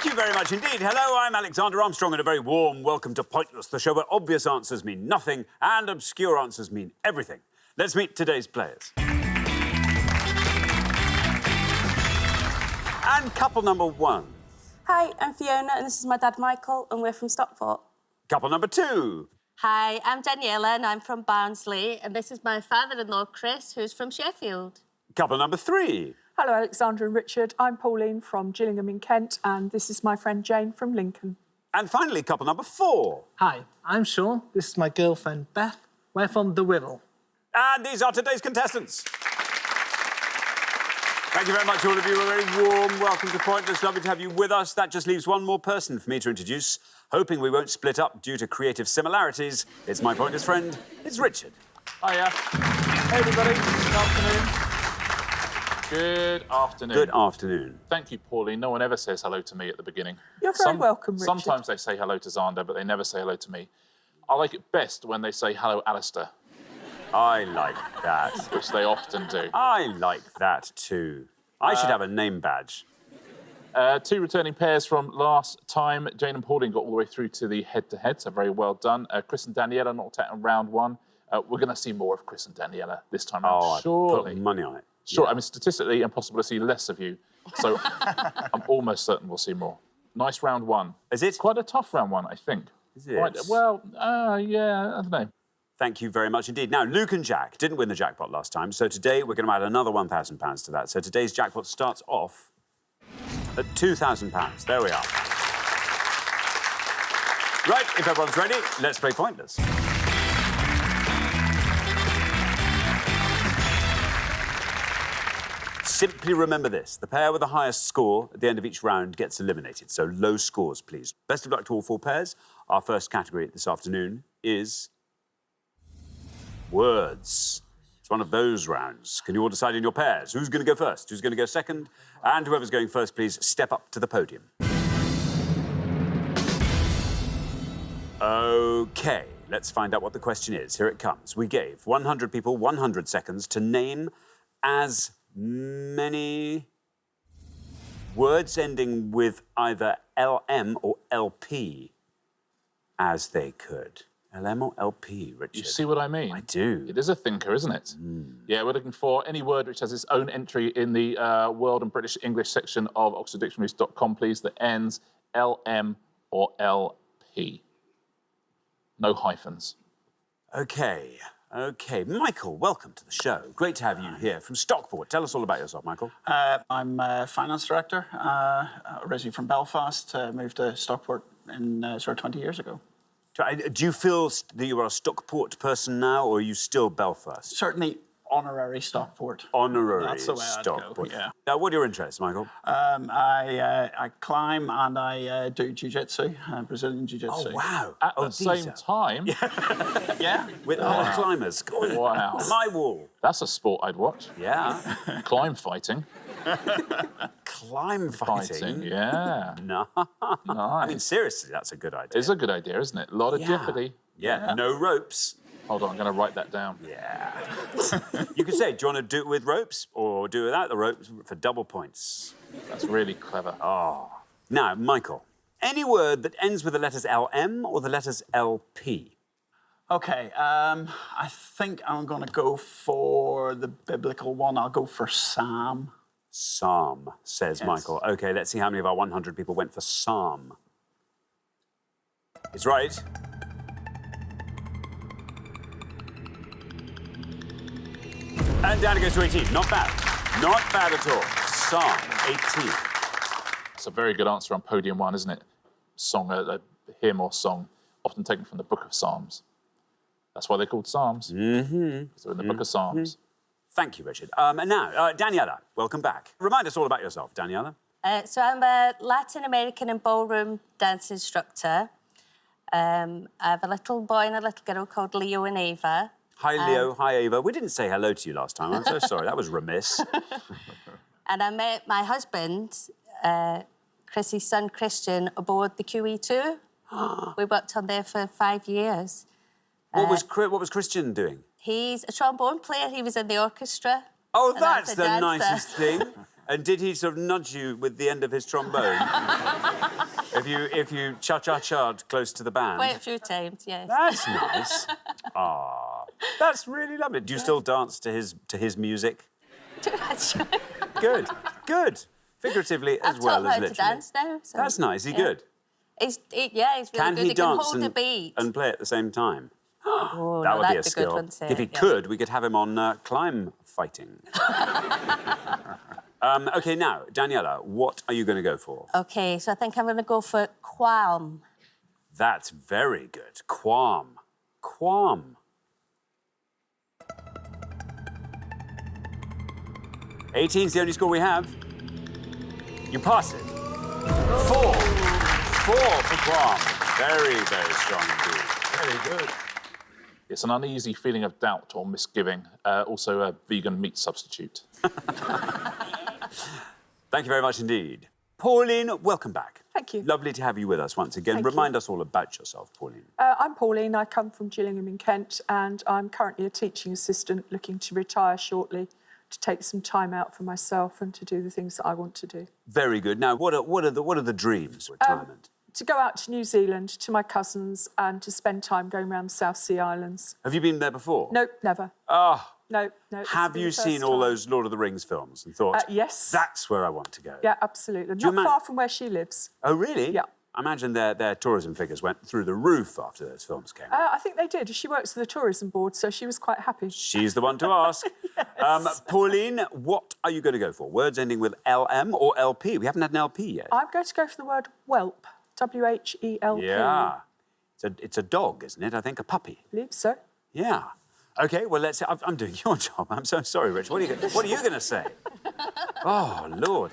you very much indeed. Hello, I'm Alexander Armstrong, and a very warm welcome to Pointless, the show where obvious answers mean nothing and obscure answers mean everything. Let's meet today's players. And couple number one. Hi, I'm Fiona, and this is my dad, Michael, and we're from Stockport. Couple number two. Hi, I'm Daniela, and I'm from Barnsley, and this is my father-in-law, Chris, who's from Sheffield. Couple number three. Hello, Alexander and Richard. I'm Pauline from Gillingham in Kent, and this is my friend Jane from Lincoln. And finally, couple number four. Hi, I'm Sean. This is my girlfriend, Beth. We're from the Wirral. And these are today's contestants. Thank you very much, all of you. A very warm welcome to Pointless. Lovely to have you with us. That just leaves one more person for me to introduce. Hoping we won't split up due to creative similarities, it's my Pointless friend, it's Richard. Hiya. Hey, everybody. Good afternoon. Good afternoon. Good afternoon. Thank you, Pauline. No one ever says hello to me at the beginning. You're very welcome, Richard. Sometimes they say hello to Xander, but they never say hello to me. I like it best when they say hello, Alistair. I like that. Which they often do. I like that too. I should have a name badge. Two returning pairs from last time. Jane and Pauline got all the way through to the head-to-head, so very well done. Chris and Daniela knocked out in round one. We're going to see more of Chris and Daniela this time around, surely. I put money on it. Sure, Yeah. I mean, statistically impossible to see less of you, so I'm almost certain we'll see more. Nice round one. Is it? Quite a tough round one, I think. Is it? Quite, well, yeah, I don't know. Thank you very much indeed. Now, Luke and Jack didn't win the jackpot last time, so today we're going to add another £1,000 to that. So today's jackpot starts off at £2,000. There we are. Right, if everyone's ready, let's play Pointless. Simply remember this. The pair with the highest score at the end of each round gets eliminated, so low scores, please. Best of luck to all four pairs. Our first category this afternoon is words. It's one of those rounds. Can you all decide in your pairs? Who's going to go first? Who's going to go second? And whoever's going first, please step up to the podium. OK, let's find out what the question is. Here it comes. We gave 100 people 100 seconds to name as many words ending with either LM or LP as they could. LM or LP, Richard? You see what I mean? I do. It is a thinker, isn't it? Yeah, we're looking for any word which has its own entry in the World and British English section of oxforddictionaries.com, please, that ends LM or LP. No hyphens. OK. Michael, welcome to the show. Great to have you here from Stockport. Tell us all about yourself, Michael. I'm a finance director, originally from Belfast, moved to Stockport in sort of 20 years ago. Do you feel that you are a Stockport person now, or are you still Belfast? Certainly honorary Stockport. Honorary That's the way I'd go, Stockport. yeah. Now, what are your interests, Michael? I climb and I do jiu-jitsu, Brazilian jiu-jitsu. Oh, wow. At the same time? Yeah. With other climbers. God. Wow. My wall. That's a sport I'd watch. Yeah. Climb fighting. Climb fighting. Yeah. No. Nice. I mean, seriously, that's a good idea. It's a good idea, isn't it? A lot of jeopardy. Yeah. No ropes. Hold on, I'm going to write that down. Yeah. You could say, do you want to do it with ropes or do it without the ropes for double points? That's really clever. Oh. Now, Michael, any word that ends with the letters LM or the letters LP? OK, I think I'm going to go for the biblical one. I'll go for Psalm. Psalm, says Yes. Michael. OK, let's see how many of our 100 people went for Psalm. It's right. And down it goes to 18. Not bad. Not bad at all. Psalm, 18. It's a very good answer on podium one, isn't it? Song, a hymn or song, often taken from the Book of Psalms. That's why they're called Psalms. Mm-hmm. Because they're in the Book of Psalms. Thank you, Richard. And now, Daniela, welcome back. Remind us all about yourself, Daniela. So I'm a Latin American and ballroom dance instructor. I have a little boy and a little girl called Leo and Ava. Hi, Leo. Hi, Ava. We didn't say hello to you last time. I'm so sorry. That was remiss. And I met my husband, Chrissy's son, Christian, aboard the QE2. We worked on there for 5 years. What was Christian doing? He's a trombone player. He was in the orchestra. Oh, and that's I'm the a dancer. nicest thing. And did he sort of nudge you with the end of his trombone? if you cha-cha-cha'd close to the band? Quite a few times, yes. That's nice. Ah, that's really lovely. Do you still dance to his music? Good, good. Figuratively as I've well taught as him how literally. to dance now. So, That's nice. Is he good? He's really Can good. he He can dance hold the beat. and play at the same time? Oh, That no, would be a that's a good skill. one to If he yeah. could, we could have him on climb fighting. OK, now, Daniela, what are you going to go for? OK, so I think I'm going to go for qualm. That's very good. Qualm. Qualm. 18's the only score we have. You pass it. 4. 4 for qualm. Very, very strong indeed. Very good. It's an uneasy feeling of doubt or misgiving. Also a vegan meat substitute. Thank you very much indeed. Pauline, welcome back. Thank you. Lovely to have you with us once again. Thank you. Remind us all about yourself, Pauline. I'm Pauline. I come from Gillingham in Kent, and I'm currently a teaching assistant looking to retire shortly to take some time out for myself and to do the things that I want to do. Very good. Now, what are the dreams? Retirement. To go out to New Zealand, to my cousins, and to spend time going around the South Sea Islands. Have you been there before? Nope, never. Oh. No, no. this Have will be you the first seen all time. those Lord of the Rings films and thought, yes. that's where I want to go? Yeah, absolutely. you Not far from where she lives. Oh, really? Yeah. I imagine their tourism figures went through the roof after those films came out. I think they did. She works for the tourism board, so she was quite happy. She's the one to ask. Pauline, what are you going to go for? Words ending with LM or LP? We haven't had an LP yet. I'm going to go for the word whelp. W-H-E-L-P. Yeah. It's a dog, isn't it? I think a puppy. I believe so. Yeah. OK, well, let's... I'm doing your job. I'm so sorry, Rich. What are you going to say? Oh, Lord.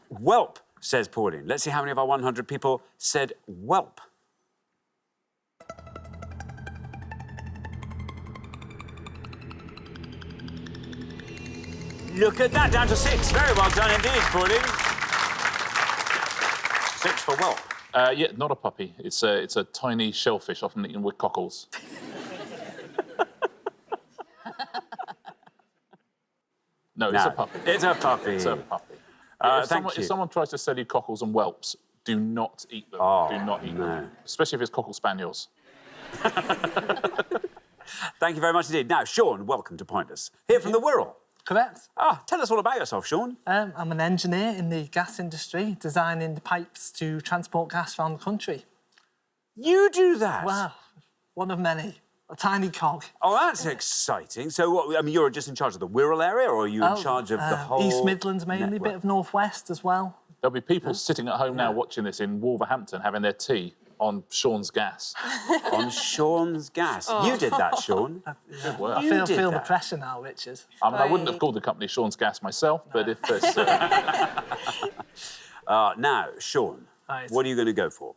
Whelp, says Pauline. Let's see how many of our 100 people said whelp. Look at that, down to 6. Very well done indeed, Pauline. 6 for whelp. Yeah, not a puppy. It's a tiny shellfish, often eaten with cockles. No, it's a puppy. It's a puppy. It's a puppy. If someone tries to sell you cockles and whelps, do not eat them. Oh, do not eat them. Especially if it's cockle spaniels. Thank you very much indeed. Now, Sean, welcome to Pointless. Here from the Wirral. Correct. Tell us all about yourself, Sean. I'm an engineer in the gas industry, designing the pipes to transport gas around the country. You do that? Wow, one of many. A tiny cog. Oh, that's exciting. So, what, I mean, you're just in charge of the Wirral area, or are you in charge of the whole East Midlands mainly, a network? bit of North West as well. There'll be people sitting at home now watching this in Wolverhampton having their tea on Sean's gas. On Sean's gas. You did that, Sean. Good work. I You did feel the that. pressure now, Richard. I mean, I wouldn't have called the company Sean's Gas myself, but if there's... Now, Sean, Right. what are you going to go for?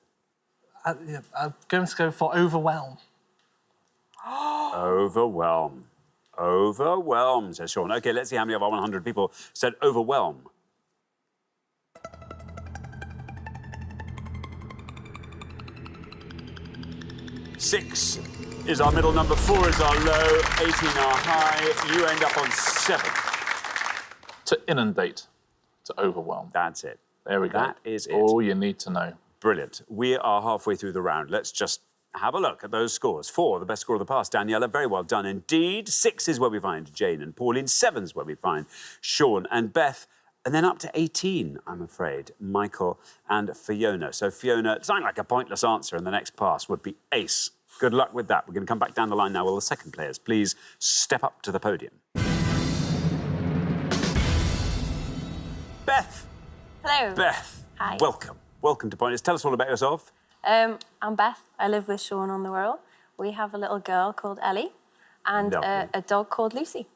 I'm going to go for overwhelm. Overwhelm. Overwhelm, says Sean. OK, let's see how many of our 100 people said overwhelm. Six is our middle number, 4 is our low, 18 our high. You end up on 7. to inundate, to overwhelm. That's it. There we go. That is it. All you need to know. Brilliant. We are halfway through the round. Let's just have a look at those scores. 4, the best score of the past. Daniela, very well done indeed. 6 is where we find Jane and Pauline. 7 is where we find Sean and Beth. And then up to 18, I'm afraid, Michael and Fiona. So Fiona, something like a pointless answer in the next pass would be ace. Good luck with that. We're going to come back down the line now. Will the second players please step up to the podium? Beth. Hello. Beth. Hi. Welcome. Welcome to Pointless. Tell us all about yourself. I'm Beth. I live with Sean on the Wirral. We have a little girl called Ellie and Lovely. a dog called Lucy.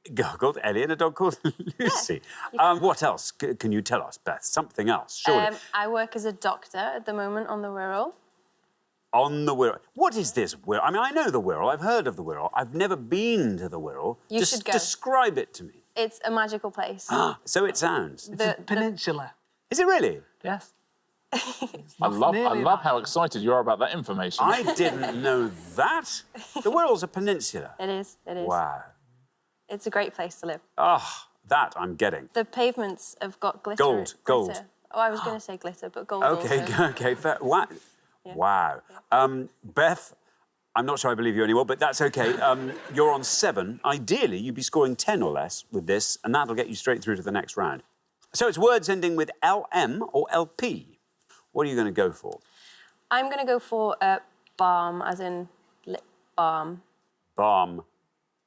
A girl called Ellie and a dog called Lucy. What else can you tell us, Beth? Something else, surely. I work as a doctor at the moment on the Wirral. On the Wirral. What is this Wirral? I mean, I know the Wirral. I've heard of the Wirral. I've never been to the Wirral. You Just should go. describe it to me. It's a magical place. So it sounds. It's a peninsula. Is it really? Yes. I love nearly how that. excited you are about that information. I didn't know that. The Wirral's a peninsula. It is. It is. Wow. It's a great place to live. Ah, That I'm getting. The pavements have got glitter. Gold, gold. glitter. Oh, I was going to say glitter, but gold Okay, also. okay, fair. Wow. Wow. Beth, I'm not sure I believe you anymore, but that's okay. You're on 7. Ideally, you'd be scoring 10 or less with this, and that'll get you straight through to the next round. So it's words ending with LM or LP. What are you going to go for? I'm going to go for balm, as in lip balm. Balm,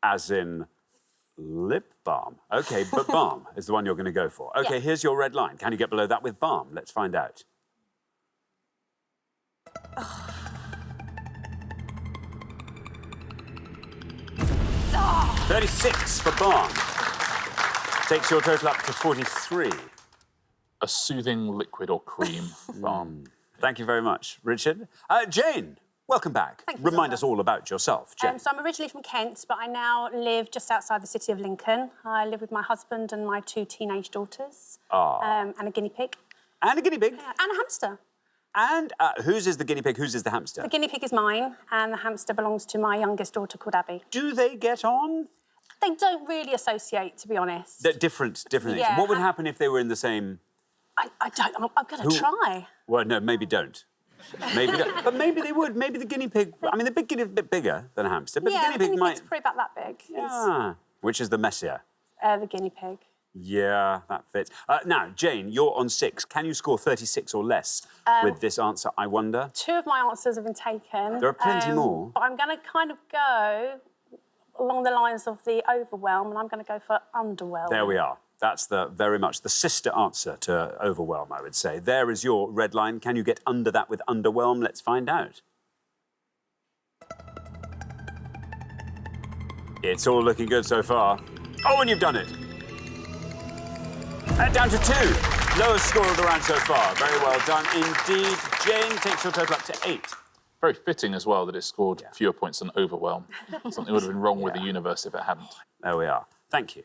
as in lip balm. Okay, but balm is the one you're going to go for. Okay, here's your red line. Can you get below that with balm? Let's find out. 36 for balm. Takes your total up to 43. A soothing liquid or cream balm. Thank you very much, Richard. Jane, welcome back. Thank you, Remind Zara. us all about yourself, Jane. So I'm originally from Kent, but I now live just outside the city of Lincoln. I live with my husband and my 2 teenage daughters, and a guinea pig. And a guinea pig. And a hamster. And whose is the guinea pig, whose is the hamster? The guinea pig is mine, and the hamster belongs to my youngest daughter called Abby. Do they get on? They don't really associate, to be honest. They're different things. Yeah. What would happen if they were in the same... I don't. I'm going to try. Well, no, maybe don't. Maybe don't. But maybe they would. Maybe the guinea pig... I mean, the big guinea is a bit bigger than a hamster, but Yeah, the guinea pig might... pig's probably about that big. Ah, which is the messier? The guinea pig. Yeah, that fits. Now, Jane, you're on 6. Can you score 36 or less with this answer, I wonder? 2 of my answers have been taken. There are plenty more. But I'm going to kind of go along the lines of the overwhelm, and I'm going to go for underwhelm. There we are. That's very much the sister answer to overwhelm, I would say. There is your red line. Can you get under that with underwhelm? Let's find out. It's all looking good so far. Oh, and you've done it. And down to 2. Lowest score of the round so far. Very well done indeed. Jane takes your total up to 8. Very fitting as well that it scored fewer points than overwhelm. Something would have been wrong with the universe if it hadn't. There we are. Thank you.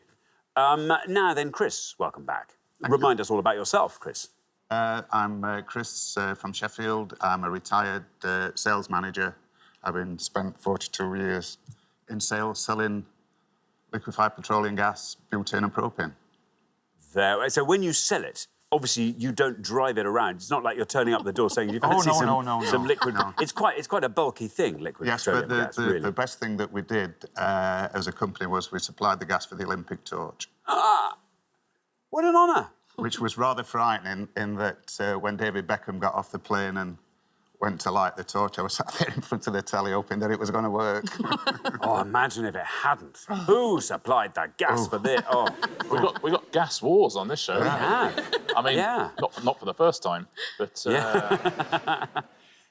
Now then, Chris, welcome back. Remind us all about yourself, Chris. I'm Chris from Sheffield. I'm a retired sales manager, having spent 42 years in sales, selling liquefied petroleum gas, butane and propane. There. So when you sell it, obviously you don't drive it around. It's not like you're turning up the door saying you fancy some liquid. No. It's quite a bulky thing, liquid petroleum gas. Really. The best thing that we did as a company was we supplied the gas for the Olympic torch. What an honour! Which was rather frightening in that when David Beckham got off the plane and went to light the torch, I was sat there in front of the telly hoping that it was going to work. Oh, imagine if it hadn't. Who supplied that gas for this? Oh, We got gas wars on this show. we have. I mean, Yeah. not for the first time, but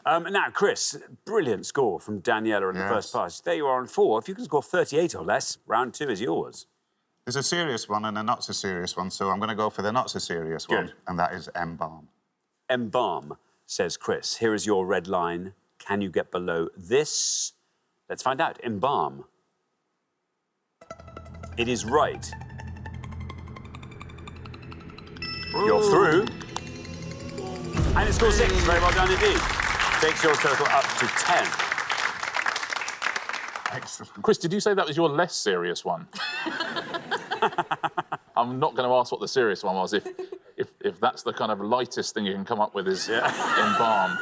Now, Chris, brilliant score from Daniela in the first pass. There you are on 4. If you can score 38 or less, round 2 is yours. There's a serious one and a not-so-serious one, so I'm going to go for the not-so-serious one, Good. and that is embalm. Embalm, says Chris. Here is your red line. Can you get below this? Let's find out. Embalm. It is right. You're through. And it's score 6. Very well done indeed. Takes your total up to 10. Excellent. Chris, did you say that was your less serious one? I'm not going to ask what the serious one was. If that's the kind of lightest thing you can come up with is embalm.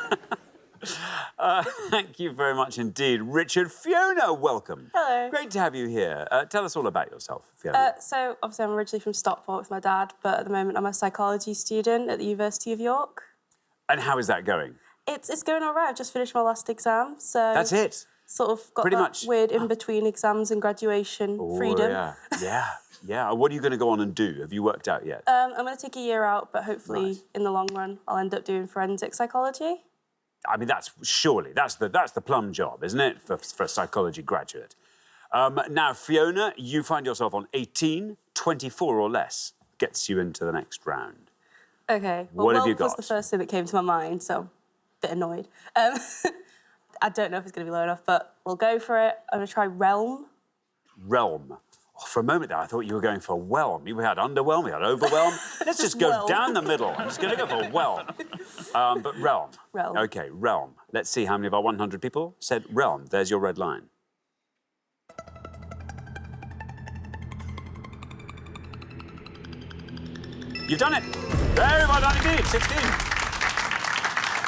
Thank you very much indeed. Richard, Fiona, welcome. Hello. Great to have you here. Tell us all about yourself, Fiona. So, obviously, I'm originally from Stockport with my dad, but at the moment I'm a psychology student at the University of York. And how is that going? It's going all right. I've just finished my last exam, so... That's it? Sort of got Pretty that much. weird in-between exams and graduation freedom. Yeah. What are you going to go on and do? Have you worked out yet? I'm going to take a year out, but hopefully in the long run I'll end up doing forensic psychology. I mean, that's the plum job, isn't it, for a psychology graduate? Now, Fiona, you find yourself on 18, 24 or less gets you into the next round. Okay. Well, What have you was got? the first thing that came to my mind, so I'm a bit annoyed. I don't know if it's going to be low enough, but we'll go for it. I'm going to try realm. Realm. Oh, for a moment there, I thought you were going for whelm. We had underwhelm, we had overwhelm. Let's just go whelm. down the middle. I'm just going to go for whelm. But realm. Realm. OK, realm. Let's see how many of our 100 people said realm. There's your red line. You've done it. Very well done indeed. 16.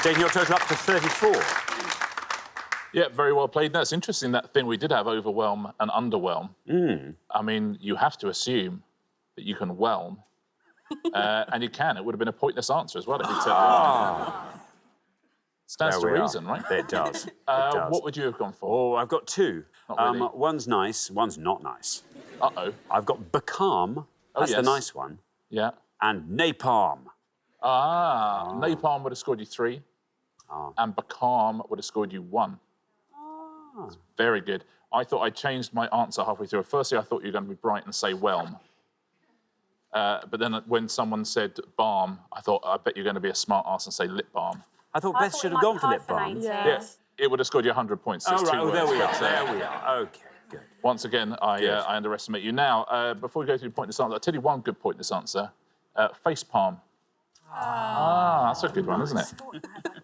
Taking your total up to 34. Yeah, very well played. That's interesting, that thing we did have, overwhelm and underwhelm. I mean, you have to assume that you can whelm, and you can. It would have been a pointless answer as well if you said Stands to reason, right? It does. It does. What would you have gone for? Oh, I've got two. Not really. One's nice, one's not nice. Uh-oh. I've got Becalm, that's the yes. nice one, Yeah. and Napalm. Napalm would have scored you 3, and Becalm would have scored you 1. It's very good. I thought I changed my answer halfway through. Firstly, I thought you were going to be bright and say whelm. But then when someone said balm, I thought, I bet you're going to be a smart ass and say lip balm. I thought Beth should have gone for lip balm. Yeah. It would have scored you 100 points. Oh, It's right. two There words, we are. but, There we are. OK, good. Once again, I underestimate you. Now, before we go through pointless answer, I'll tell you one good pointless answer. Face palm. That's a good one, isn't it?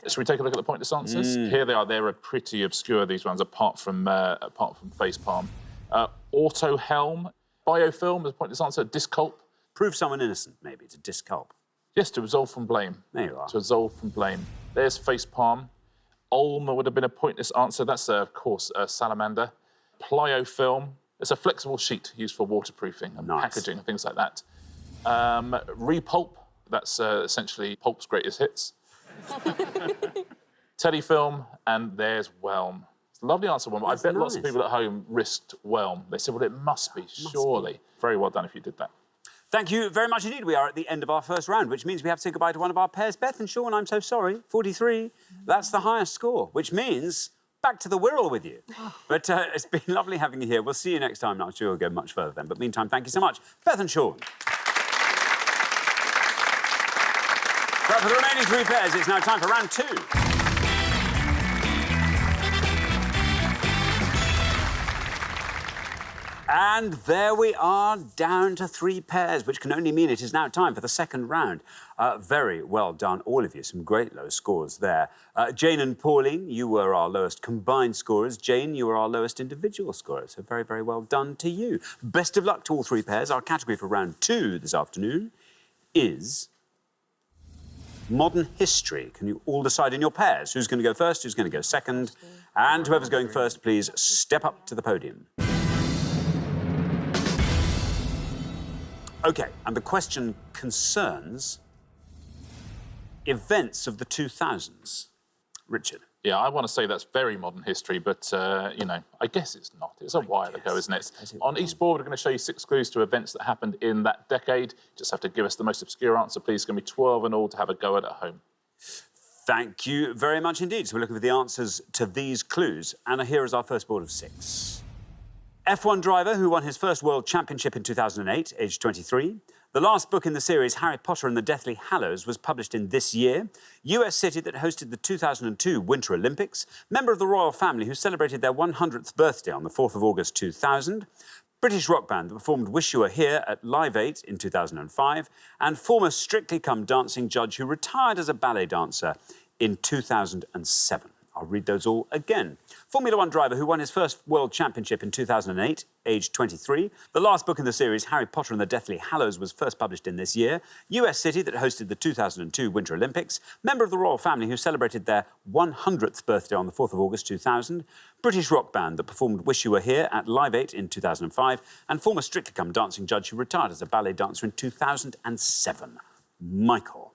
Should we take a look at the pointless answers? Here they are. They're pretty obscure, these ones, apart from face palm. Auto helm. Biofilm is a pointless answer. Disculp. Prove someone innocent, maybe, to disculp. Yes, to absolve from blame. There you are. To absolve from blame. There's face palm. Ulm would have been a pointless answer. That's, of course, salamander. Pliofilm. It's a flexible sheet used for waterproofing and packaging and things like that. Repulp. That's essentially Pulp's greatest hits. Telefilm, and there's whelm. It's a lovely answer, one, but I bet lots of people at home risked whelm. They said, well, it must be, surely. Very well done if you did that. Thank you very much indeed. We are at the end of our first round, which means we have to say goodbye to one of our pairs. Beth and Sean, I'm so sorry. 43. That's the highest score, which means back to the Wirral with you. But it's been lovely having you here. We'll see you next time. I'm sure we'll go much further then. But meantime, thank you so much. Beth and Sean. But for the remaining 3 pairs, it's now time for round 2. And there we are, down to 3 pairs, which can only mean it is now time for the second round. Very well done, all of you. Some great low scores there. Jane and Pauline, you were our lowest combined scorers. Jane, you were our lowest individual scorers. So very, very well done to you. Best of luck to all 3 pairs. Our category for round 2 this afternoon is modern history. Can you all decide in your pairs who's going to go first, who's going to go second? And whoever's going first, please step up to the podium. OK, and the question concerns events of the 2000s. Richard. Yeah, I want to say that's very modern history, but, you know, I guess it's not. It's a while ago, isn't it? On each board, we're going to show you 6 clues to events that happened in that decade. Just have to give us the most obscure answer, please. It's going to be 12 in all to have a go at home. Thank you very much indeed. So we're looking for the answers to these clues. And here is our first board of 6. F1 driver who won his first World Championship in 2008, aged 23. The last book in the series, Harry Potter and the Deathly Hallows, was published in this year. US city that hosted the 2002 Winter Olympics. Member of the royal family who celebrated their 100th birthday on the 4th of August 2000. British rock band that performed Wish You Were Here at Live 8 in 2005. And former Strictly Come Dancing judge who retired as a ballet dancer in 2007. I'll read those all again. Formula 1 driver who won his first World Championship in 2008, aged 23. The last book in the series, Harry Potter and the Deathly Hallows, was first published in this year. US city that hosted the 2002 Winter Olympics. Member of the royal family who celebrated their 100th birthday on the 4th of August 2000. British rock band that performed Wish You Were Here at Live 8 in 2005. And former Strictly Come Dancing judge who retired as a ballet dancer in 2007. Michael.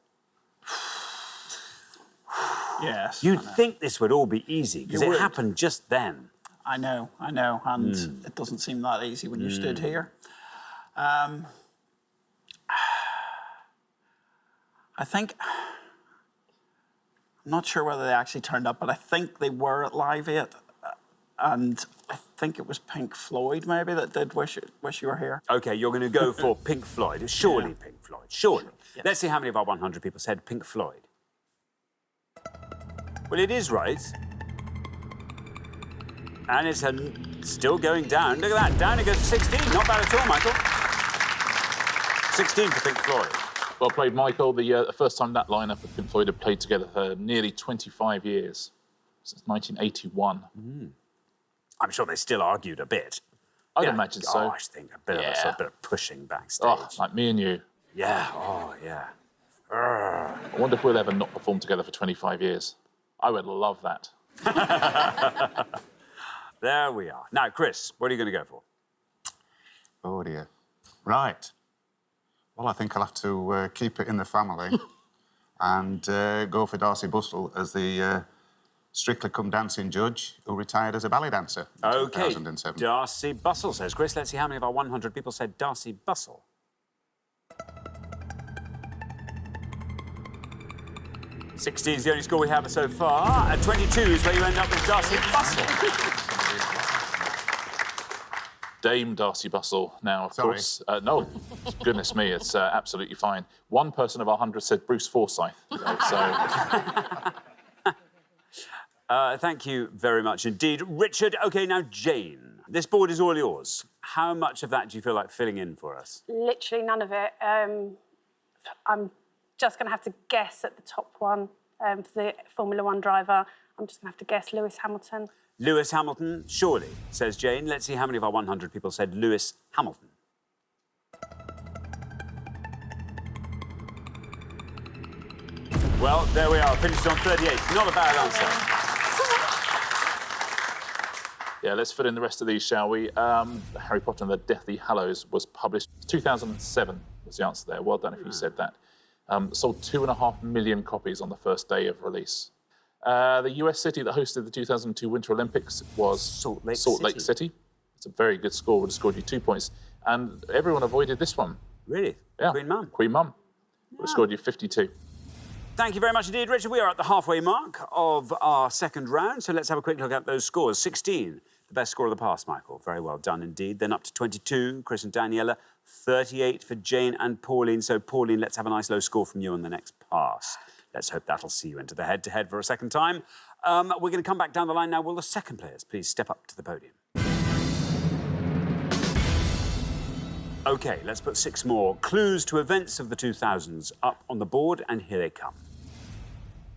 Yes. You'd think this would all be easy, because it happened just then. I know, and it doesn't seem that easy when you stood here. I think, I'm not sure whether they actually turned up, but I think they were at Live 8, and I think it was Pink Floyd, maybe, that did Wish You Were Here. OK, you're going to go for Pink Floyd. Surely Pink Floyd, surely. Yes. Let's see how many of our 100 people said Pink Floyd. Well, it is right. And it's still going down. Look at that. Down it goes to 16. Not bad at all, Michael. 16 for Pink Floyd. Well played, Michael. The first time that lineup of Pink Floyd had played together for nearly 25 years, since 1981. I'm sure they still argued a bit. I'd imagine so. I think a bit of a sort of bit of pushing backstage. Oh, like me and you. Yeah, oh, yeah. I wonder if we'll ever not perform together for 25 years. I would love that. There we are. Now, Chris, what are you going to go for? Oh, dear. Right. Well, I think I'll have to keep it in the family and go for Darcy Bustle as the Strictly Come Dancing judge who retired as a ballet dancer in OK, 2007. Darcy Bustle, says Chris. Let's see how many of our 100 people said Darcy Bustle. $16 is the only score we have so far, and 22 is where you end up with Darcy Bustle. Dame Darcy Bustle now, of Sorry. course. No, goodness me, it's absolutely fine. One person of our 100 said Bruce Forsyth. Thank you very much indeed. Richard, OK, now Jane. This board is all yours. How much of that do you feel like filling in for us? Literally none of it. I'm just going to have to guess at the top one for the Formula One driver. I'm just going to have to guess Lewis Hamilton. Lewis Hamilton, surely, says Jane. Let's see how many of our 100 people said Lewis Hamilton. Well, there we are, finished on 38. Not a bad answer. Yeah, let's fill in the rest of these, shall we? Harry Potter and the Deathly Hallows was published 2007 was the answer there. Well done if you said that. Sold 2.5 million copies on the first day of release. The US city that hosted the 2002 Winter Olympics was Salt Lake City. It's a very good score. Would have scored you 2 points. And everyone avoided this one. Really? Yeah. Queen Mum? Queen Mum. Would have scored you 52. Thank you very much indeed, Richard. We are at the halfway mark of our second round, so let's have a quick look at those scores. 16, the best score of the past, Michael. Very well done indeed. Then up to 22, Chris and Daniela. 38 for Jane and Pauline. So, Pauline, let's have a nice low score from you on the next pass. Let's hope that'll see you into the head-to-head for a second time. We're going to come back down the line now. Will the second players please step up to the podium? OK, let's put 6 more clues to events of the 2000s up on the board, and here they come.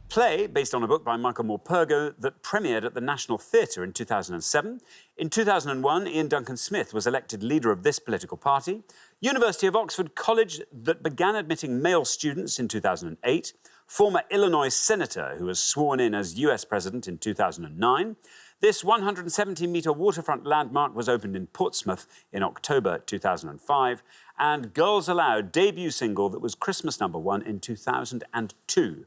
Play based on a book by Michael Morpurgo that premiered at the National Theatre in 2007. In 2001, Ian Duncan Smith was elected leader of this political party. University of Oxford College that began admitting male students in 2008. Former Illinois senator who was sworn in as US president in 2009. This 170-metre waterfront landmark was opened in Portsmouth in October 2005. And Girls Aloud debut single that was Christmas #1 in 2002.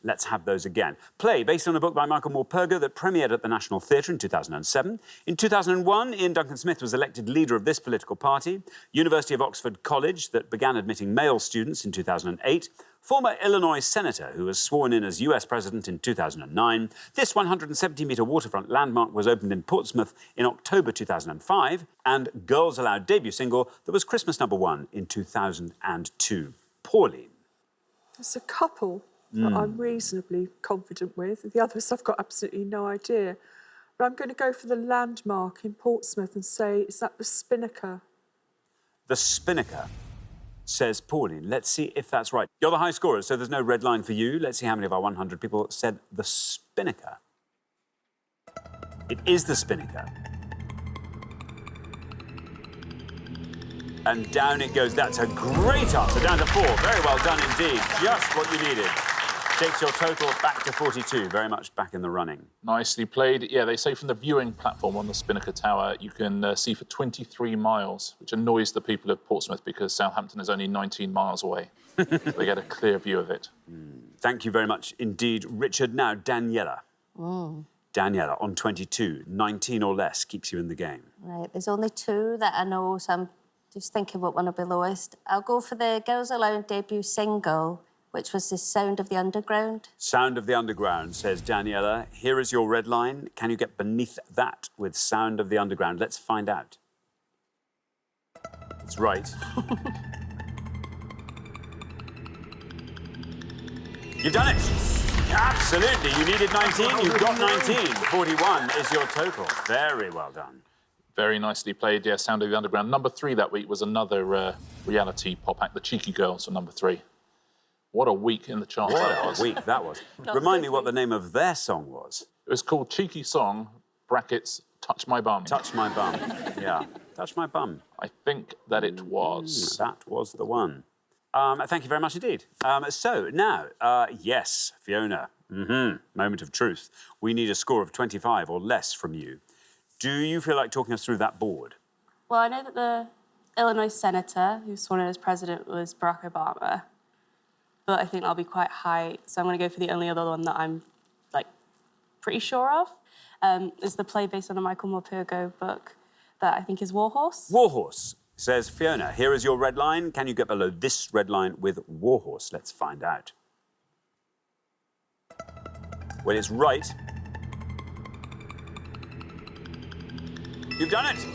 Let's have those again. Play based on a book by Michael Morpurgo that premiered at the National Theatre in 2007. In 2001, Ian Duncan Smith was elected leader of this political party. University of Oxford College that began admitting male students in 2008. Former Illinois senator who was sworn in as US president in 2009. This 170-metre waterfront landmark was opened in Portsmouth in October 2005. And Girls Aloud debut single that was Christmas #1 in 2002. Pauline. There's a couple that I'm reasonably confident with. The others I've got absolutely no idea. But I'm going to go for the landmark in Portsmouth and say, is that the Spinnaker? The Spinnaker, says Pauline. Let's see if that's right. You're the high scorer, so there's no red line for you. Let's see how many of our 100 people said the Spinnaker. It is the Spinnaker. And down it goes. That's a great answer. Down to 4. Very well done indeed. Just what you needed. Takes your total back to 42. Very much back in the running. Nicely played. Yeah, they say from the viewing platform on the Spinnaker Tower, you can see for 23 miles, which annoys the people of Portsmouth because Southampton is only 19 miles away. They get a clear view of it. Thank you very much indeed, Richard. Now, Daniela. Daniela, on 22, 19 or less keeps you in the game. Right, there's only 2 that I know, so I'm just thinking what one will be lowest. I'll go for the Girls Aloud debut single, which was the Sound of the Underground. Sound of the Underground, says Daniela. Here is your red line. Can you get beneath that with Sound of the Underground? Let's find out. That's right. You've done it. Absolutely. You needed 19. You've got 19. 41 is your total. Very well done. Very nicely played, yeah, Sound of the Underground. Number 3 that week was another reality pop act, the Cheeky Girls, were number 3. What a week in the charts that was. What a week that was. Remind me what the name of their song was. It was called Cheeky Song, brackets, Touch My Bum. Touch My Bum. Yeah. Touch My Bum. I think that it was. That was the one. Thank you very much indeed. So now, yes, Fiona, moment of truth. We need a score of 25 or less from you. Do you feel like talking us through that board? Well, I know that the Illinois senator who was sworn in as president was Barack Obama, but I think that'll be quite high, so I'm going to go for the only other one that I'm, like, pretty sure of. Is the play based on a Michael Morpurgo book that I think is Warhorse. Warhorse, says Fiona. Here is your red line. Can you get below this red line with Warhorse? Let's find out. Well, it's right. You've done it.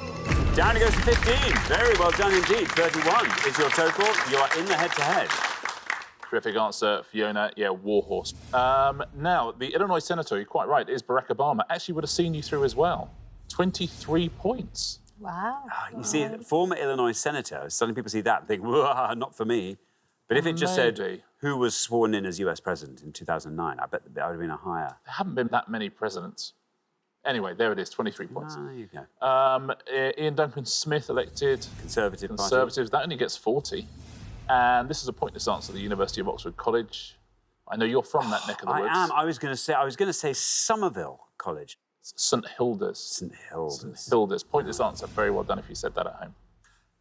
Down it goes to 15. Very well done indeed. 31 is your total. You are in the head-to-head. Terrific answer, Fiona. Yeah, Warhorse. Now, the Illinois senator, you're quite right, is Barack Obama. Actually would have seen you through as well. 23 points. Wow. You see, former Illinois senator, suddenly people see that and think, "Whoa, not for me." But if it just said who was sworn in as US president in 2009, I bet that would have been a higher. There haven't been that many presidents. Anyway, there it is, 23 points. There you go. Ian Duncan Smith elected Conservative Party. Conservatives. That only gets 40. And this is a pointless answer. The University of Oxford College. I know you're from that neck of the woods. I am. I was going to say Somerville College. St Hilda's. St Hilda's. St Hilda's. Pointless answer. Very well done if you said that at home.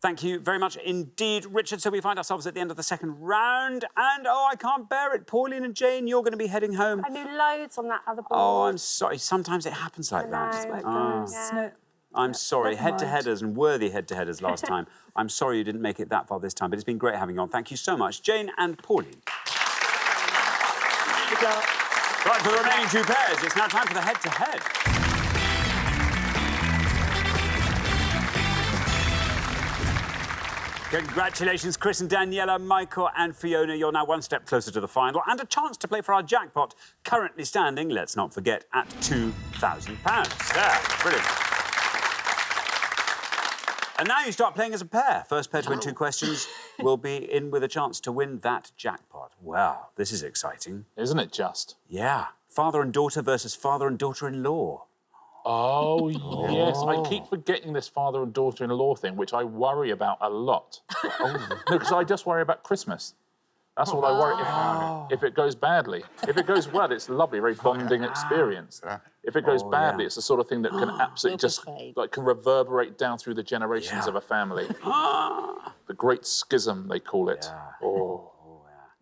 Thank you very much indeed, Richard. So we find ourselves at the end of the second round. And, I can't bear it. Pauline and Jane, you're going to be heading home. I knew loads on that other board. Oh, I'm sorry. Sometimes it happens like that. Yeah. I'm sorry. Never mind. Head-to-headers and worthy head-to-headers last time. I'm sorry you didn't make it that far this time, but it's been great having you on. Thank you so much. Jane and Pauline. Right, for the remaining two pairs, it's now time for the head-to-head. Congratulations, Chris and Daniela, Michael and Fiona. You're now one step closer to the final and a chance to play for our jackpot, currently standing, let's not forget, at £2,000. There, brilliant. And now you start playing as a pair. First pair to win 2 questions will be in with a chance to win that jackpot. Wow, this is exciting. Isn't it just? Yeah. Father and daughter versus father and daughter-in-law. Oh, yes. I keep forgetting this father and daughter-in-law thing, which I worry about a lot. No, because I just worry about Christmas. That's all I worry if it goes badly. If it goes well, it's lovely, very bonding experience. If it goes badly, it's the sort of thing that can absolutely just can reverberate down through the generations of a family. The great schism, they call it.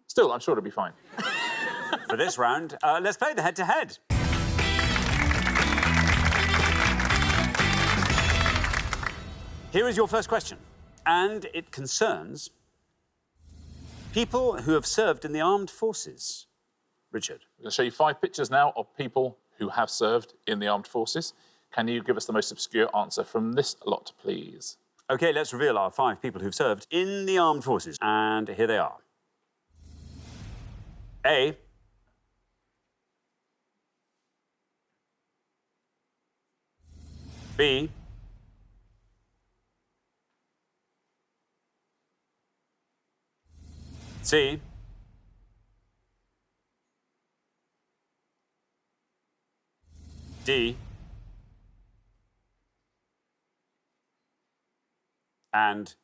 Still, I'm sure it'll be fine. For this round, let's play the head-to-head. Here is your first question, and it concerns people who have served in the armed forces. Richard. I'm going to show you 5 pictures now of people who have served in the armed forces. Can you give us the most obscure answer from this lot, please? OK, let's reveal our 5 people who've served in the armed forces. And here they are. A. B. C. D. And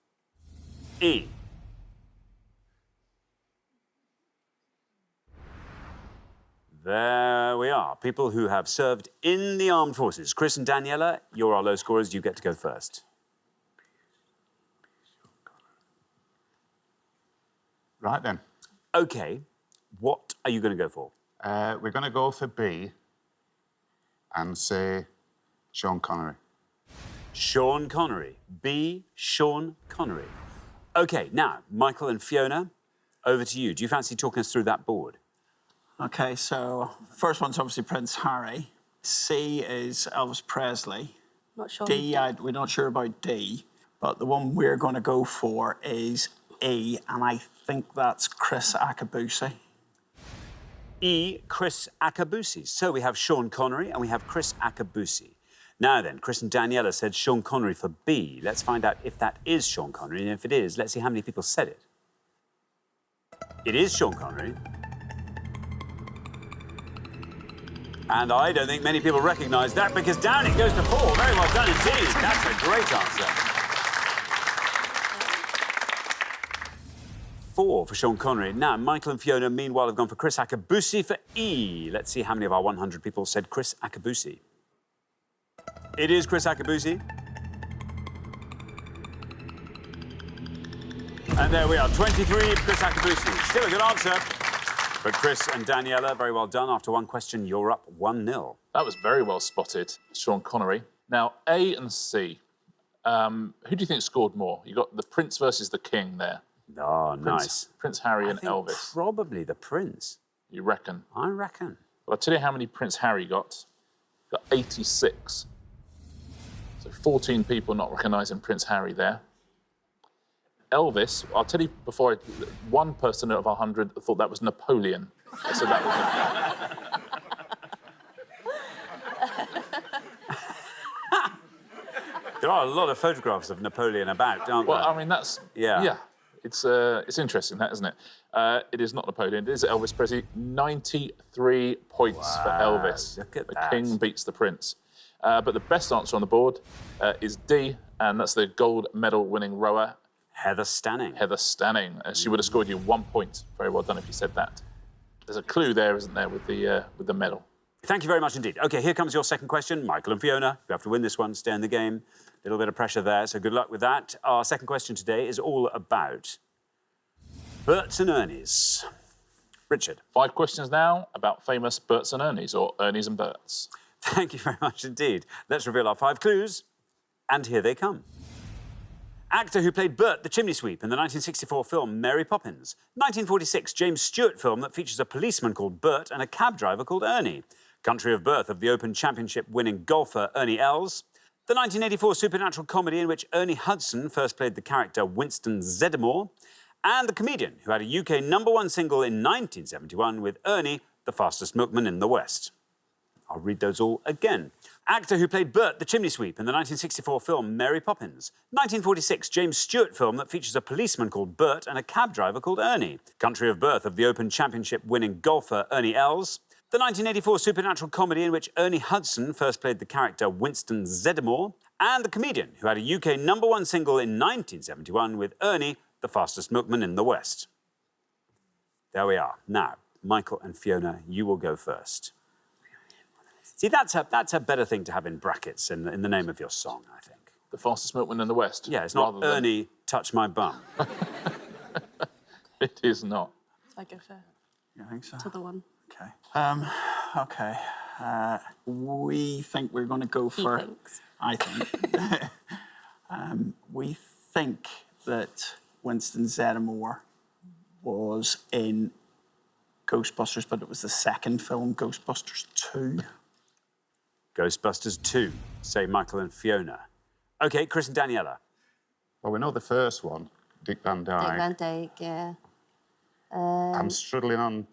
E. There we are. People who have served in the armed forces. Chris and Daniela, you're our low scorers. You get to go first. Right then. OK. What are you going to go for? We're going to go for B and say Sean Connery. Sean Connery. B. Sean Connery. OK, now, Michael and Fiona, over to you. Do you fancy talking us through that board? OK, so first one's obviously Prince Harry. C is Elvis Presley. Not sure. D, we're not sure about D, but the one we're going to go for is E, and I think that's Chris Akabusi. E, Chris Akabusi. So we have Sean Connery and we have Chris Akabusi. Now then, Chris and Daniela said Sean Connery for B. Let's find out if that is Sean Connery, and if it is, let's see how many people said it. It is Sean Connery. And I don't think many people recognise that, because down it goes to 4. Very well done indeed. That's a great answer. 4 for Sean Connery. Now, Michael and Fiona, meanwhile, have gone for Chris Akabusi for E. Let's see how many of our 100 people said Chris Akabusi. It is Chris Akabusi. And there we are, 23 for Chris Akabusi. Still a good answer. But Chris and Daniela, very well done. After one question, you're up 1-0. That was very well spotted, Sean Connery. Now, A and C. Who do you think scored more? You got the Prince versus the King there. Oh, nice. Prince Harry and I think Elvis. Probably the Prince. You reckon? I reckon. Well, I'll tell you how many Prince Harry got. Got 86. So 14 people not recognising Prince Harry there. Elvis, I'll tell you before, one person out of 100 thought that was Napoleon. So that was There are a lot of photographs of Napoleon about, aren't well, there? I mean, that's... Yeah. It's interesting, that, isn't it? It is not Napoleon, it is Elvis Presley. 93 points for Elvis. Look at the that. King beats the Prince. But the best answer on the board is D, and that's the gold medal winning rower, Heather Stanning. Heather Stanning. She would have scored you 1 point. Very well done if you said that. There's a clue there, isn't there, with the medal? Thank you very much indeed. OK, here comes your second question. Michael and Fiona, you have to win this one, stay in the game. A little bit of pressure there, so good luck with that. Our second question today is all about Berts and Ernies. Richard. 5 questions now about famous Berts and Ernies, or Ernies and Berts. Thank you very much indeed. Let's reveal our 5 clues, and here they come. Actor who played Bert the chimney sweep in the 1964 film Mary Poppins. 1946 James Stewart film that features a policeman called Bert and a cab driver called Ernie. Country of birth of the Open Championship winning golfer Ernie Els. The 1984 supernatural comedy in which Ernie Hudson first played the character Winston Zeddemore. And the comedian who had a UK #1 single in 1971 with Ernie, the fastest milkman in the West. I'll read those all again. Actor who played Bert the chimney sweep in the 1964 film Mary Poppins. 1946 James Stewart film that features a policeman called Bert and a cab driver called Ernie. Country of birth of the Open Championship winning golfer Ernie Els. The 1984 supernatural comedy in which Ernie Hudson first played the character Winston Zeddemore. And the comedian who had a UK #1 single in 1971 with Ernie, the fastest milkman in the West. There we are. Now, Michael and Fiona, you will go first. See, that's a better thing to have in brackets in the name of your song, I think. The fastest milkman in the West? Yeah, it's not Ernie, touch my bum. It is not. I go for You think so? to the one. Okay. Okay. We think we're going to go for... thinks. I think. We think that Winston Zeddemore was in Ghostbusters, but it was the second film, Ghostbusters 2. Ghostbusters 2, say Michael and Fiona. OK, Chris and Daniela. Well, we know the first one, Dick Van Dyke. Dick Van Dyke, yeah. I'm struggling on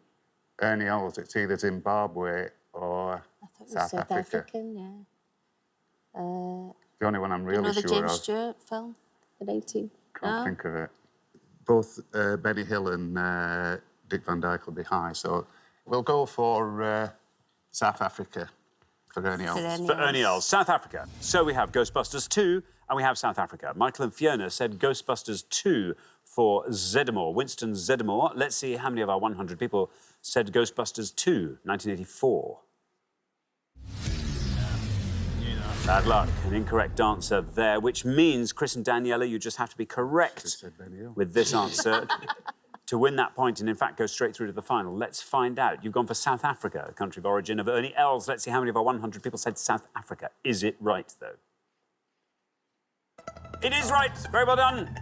Ernie Els. It's either Zimbabwe or I thought it was South South Africa. African, yeah. The only one I'm You really know the sure James of. Stewart film, the 19... Can't think of it. Both Benny Hill and Dick Van Dyke will be high, so we'll go for South Africa for Ernie Els. For Ernie Els, South Africa. So we have Ghostbusters 2 and we have South Africa. Michael and Fiona said Ghostbusters 2 for Zeddemore, Winston Zeddemore. Let's see how many of our 100 people said Ghostbusters 2, 1984. Bad luck, an incorrect answer there, which means, Chris and Daniela, you just have to be correct with this answer to win that point and, in fact, go straight through to the final. Let's find out. You've gone for South Africa, a country of origin of Ernie Els. Let's see how many of our 100 people said South Africa. Is it right, though? It is right. Very well done.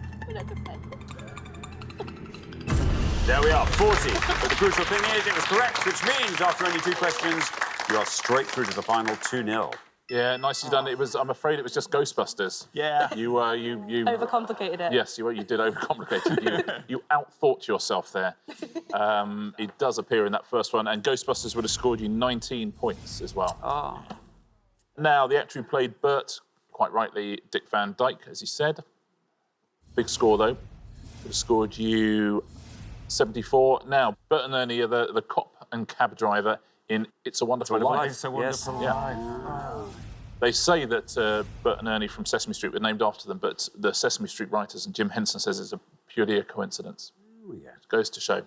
There we are, 40. But the crucial thing is it was correct, which means after only 2 questions, you are straight through to the final 2-0. Yeah, nicely done. I'm afraid it was just Ghostbusters. Yeah. You Overcomplicated it. Yes, you did overcomplicate it. You outthought yourself there. It does appear in that first one, and Ghostbusters would have scored you 19 points as well. Oh. Now, the actor who played Bert, quite rightly, Dick Van Dyke, as he said. Big score, though. Would have scored you 74. Now, Bert and Ernie are the cop and cab driver in It's a Wonderful Life. It's a Wonderful Life. They say that Bert and Ernie from Sesame Street were named after them, but the Sesame Street writers and Jim Henson says it's purely a coincidence. we go. Goes to show.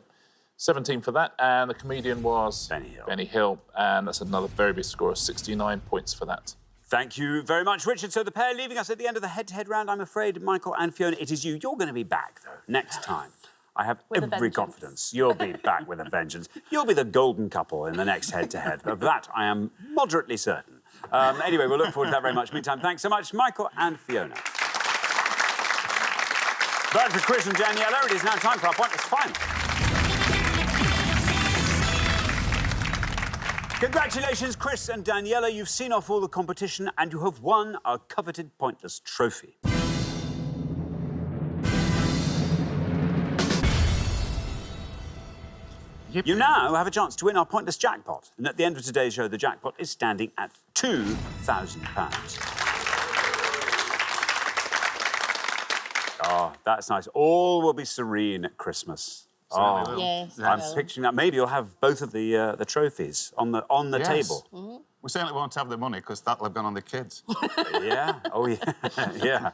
17 for that, and the comedian was Benny Hill, and that's another very big score of 69 points for that. Thank you very much, Richard. So the pair leaving us at the end of the head-to-head round, I'm afraid, Michael and Fiona, it is you. You're going to be back, though, next time. I have every confidence. You'll be back with a vengeance. You'll be the golden couple in the next head-to-head. Of that, I am moderately certain. Anyway, we'll look forward to that very much. Meantime, thanks so much, Michael and Fiona. But for Chris and Daniela, it is now time for our pointless final. Congratulations, Chris and Daniela. You've seen off all the competition and you have won our coveted pointless trophy. You now have a chance to win our pointless jackpot. And at the end of today's show, the jackpot is standing at £2,000. Oh, that's nice. All will be serene at Christmas. Oh, Yes, I'm well. picturing that. Maybe you'll have both of the trophies on the table. Mm-hmm. We certainly won't have the money because that'll have gone on the kids. Yeah. Oh, yeah. Yeah.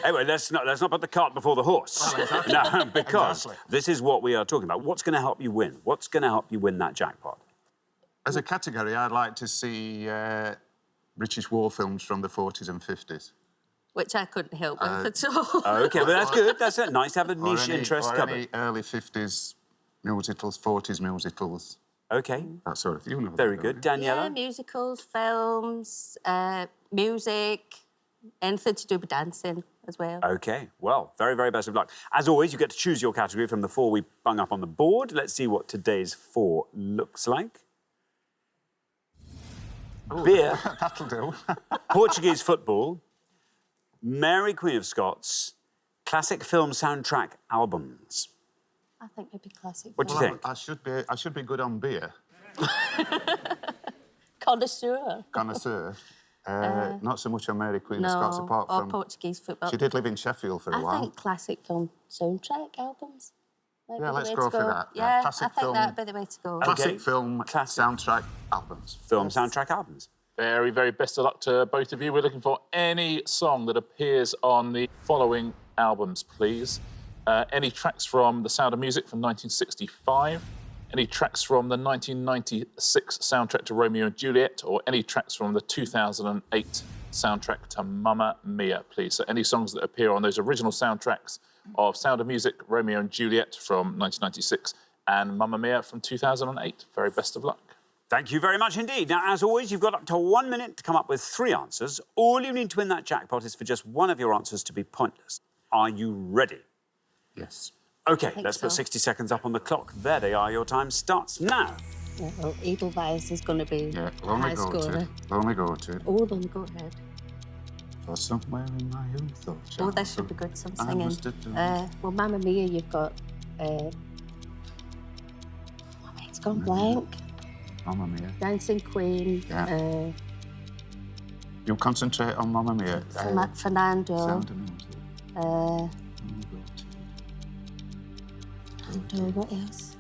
Anyway, let's not put the cart before the horse. Well, exactly. No, because Exactly. this is what we are talking about. What's going to help you win? What's going to help you win that jackpot? As a category, I'd like to see British war films from the 40s and 50s. Which I couldn't help with at all. OK, well, that's good. That's it. Nice to have a niche interest or covered. any early 50s musicals, 40s musicals. OK. That sort of thing. You know Very that, good. don't Yeah, Daniela? musicals, films, music, anything to do with dancing as well. OK. Well, very, very best of luck. As always, you get to choose your category from the 4 we bung up on the board. Let's see what today's 4 looks like. you? Beer, That'll do. Portuguese football, Mary Queen of Scots, classic film soundtrack albums. I think it'd be classic. What do you film. think? I should be good on beer. Connoisseur. Connoisseur. Not so much on Mary Queen of Scots, No, apart or from... Portuguese football. She did live in Sheffield for a I while. think classic film soundtrack albums. might be Yeah, the let's way go to for that. Yeah, Classic I think film. that'd be the way to go. Okay. Classic film Classic. soundtrack albums. Film soundtrack albums. Very, very best of luck to both of you. We're looking for any song that appears on the following albums, please. Any tracks from The Sound of Music from 1965, any tracks from the 1996 soundtrack to Romeo and Juliet, or any tracks from the 2008 soundtrack to Mamma Mia, please. So any songs that appear on those original soundtracks of Sound of Music, Romeo and Juliet from 1996, and Mamma Mia from 2008. Very best of luck. Thank you very much indeed. Now, as always, you've got up to 1 minute to come up with 3 answers. All you need to win that jackpot is for just one of your answers to be pointless. Are you ready? Yes. OK, think let's put so. 60 seconds up on the clock. There they are. Your time starts now. Yeah, well, Edelweiss is going to be Yeah, a lonely high go scorer. to. Lonely go to. Oh, then go ahead. For somewhere in my youth. Oh, this should be good, some I singing. must have done. Well, Mamma Mia, you've got... it's gone blank. Mamma Mia. Dancing Queen. Yeah. You concentrate on Mamma Mia. Fernando. Sound of Music. Uh, Lonely go to. what else?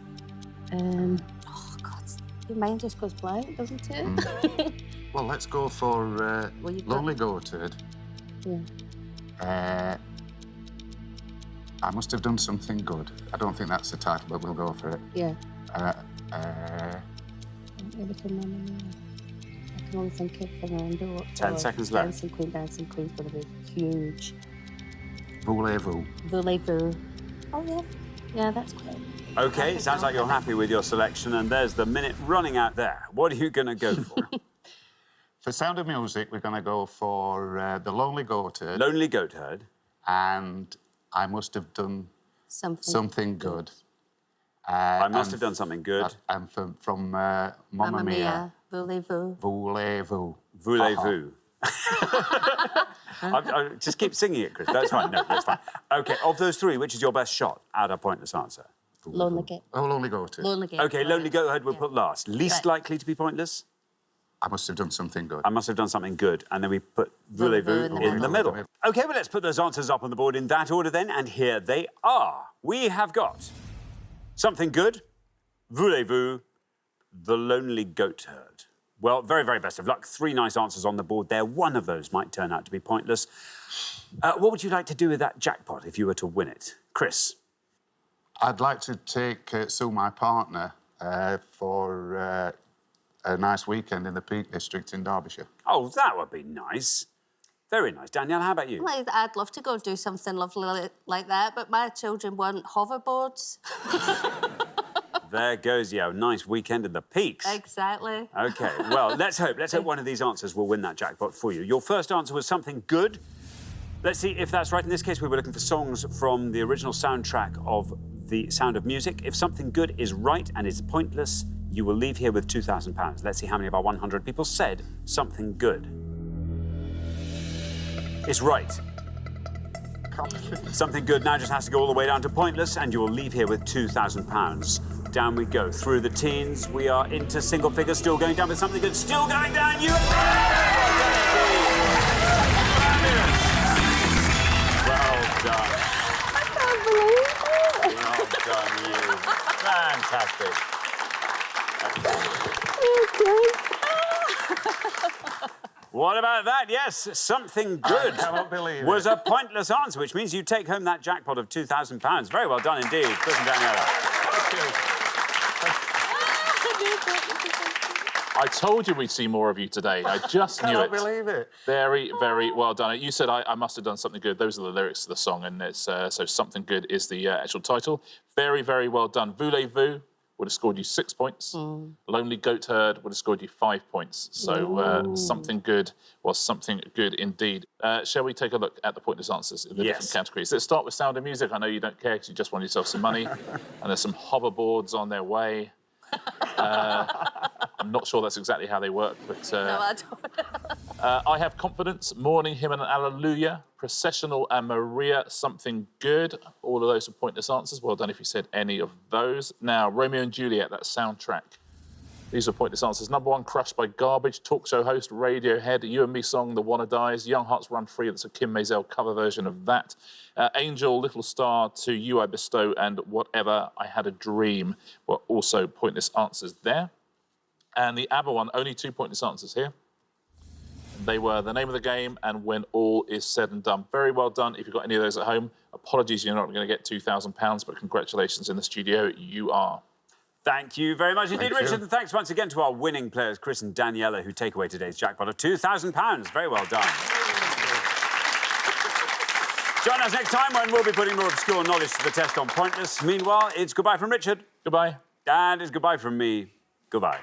Oh, God. Your mind just goes blank, doesn't it? Well, let's go for Well, you've got- Lonely Goated. Yeah. I must have done something good. I don't think that's the title, but we'll go for it. Yeah. Everything Mamma Mia. I can only think of Fernando. 10 or seconds left. Dancing Queen. Dancing Queen's going to be huge. Voulez-vous. Voulez-vous. Oh, yeah. Yeah, that's great. OK, sounds like you're happy with your selection, and there's the minute running out there. What are you going to go for? For Sound of Music, we're going to go for The Lonely Goated. Lonely Goat Herd. And I must have done something good. I must have done something good. And from Mamma Mamma Mia. Mia. Voulez-vous. Voulez-vous. Voulez-vous. I just keep singing it, Chris. That's fine. No, that's fine. OK, of those 3, which is your best shot at a pointless answer? Lonely Goat. Oh, Lonely Goated. Lonely Goat. OK, Lonely Goat Herd we'll put last. Least Right. likely to be pointless? I must have done something good. I must have done something good. And then we put Voulez-vous in the middle. OK, well, let's put those answers up on the board in that order then. And here they are. We have got something good, Voulez-vous, The Lonely Goat Herd. Well, very, very best of luck. 3 nice answers on the board there. One of those might turn out to be pointless. What would you like to do with that jackpot if you were to win it? Chris? I'd like to take Sue, my partner, for a nice weekend in the Peak District in Derbyshire. Oh, that would be nice. Very nice. Danielle, how about you? Well, I'd love to go do something lovely like that, but my children want hoverboards. There goes, yeah, a nice weekend in the Peaks. Exactly. OK, well, let's hope one of these answers will win that jackpot for you. Your first answer was something good. Let's see if that's right. In this case, we were looking for songs from the original soundtrack of The Sound of Music. If something good is right and is pointless, you will leave here with £2,000. Let's see how many of our 100 people said something good. It's right. Something good now just has to go all the way down to pointless, and you will leave here with £2,000. Down we go. Through the teens, we are into single figures, still going down with something good, still going down. You well done. I can't believe it. Well done, you. Fantastic. What about that? Yes, something good. I cannot believe was it. a pointless answer, which means you take home that jackpot of £2,000. Very well done indeed, Chris and Daniela. I told you we'd see more of you today. I just knew it. I cannot believe it. Very, very well done. You said I must have done something good. Those are the lyrics to the song, and it's, so something good is the actual title. Very, very well done. Voulez-vous would have scored you 6 points. Lonely Goat Herd would have scored you 5 points. So something good was something good indeed. Shall we take a look at the pointless answers in the different categories? Let's start with Sound of Music. I know you don't care because you just want yourself some money. And there's some hoverboards on their way. I'm not sure that's exactly how they work, but... No, I don't. I Have Confidence, Morning Hymn and Alleluia, Processional and Maria, Something Good. All of those are pointless answers. Well done if you said any of those. Now, Romeo and Juliet, that soundtrack. These are pointless answers. Number 1, Crushed by Garbage, talk show host, Radiohead, You and Me song, The Wanna Dies, Young Hearts Run Free, that's a Kim Maisel cover version of that. Angel, Little Star, To You I Bestow, and Whatever I Had a Dream were also pointless answers there. And the ABBA one, only 2 pointless answers here. They were The Name of the Game and When All Is Said and Done. Very well done. If you've got any of those at home, apologies, you're not going to get £2,000, but congratulations in the studio, you are. Thank you very much indeed, Thank you. Richard. And thanks once again to our winning players, Chris and Daniela, who take away today's jackpot of £2,000. Very well done. Join us next time when we'll be putting more obscure knowledge to the test on Pointless. Meanwhile, it's goodbye from Richard. Goodbye. And it's goodbye from me. Goodbye.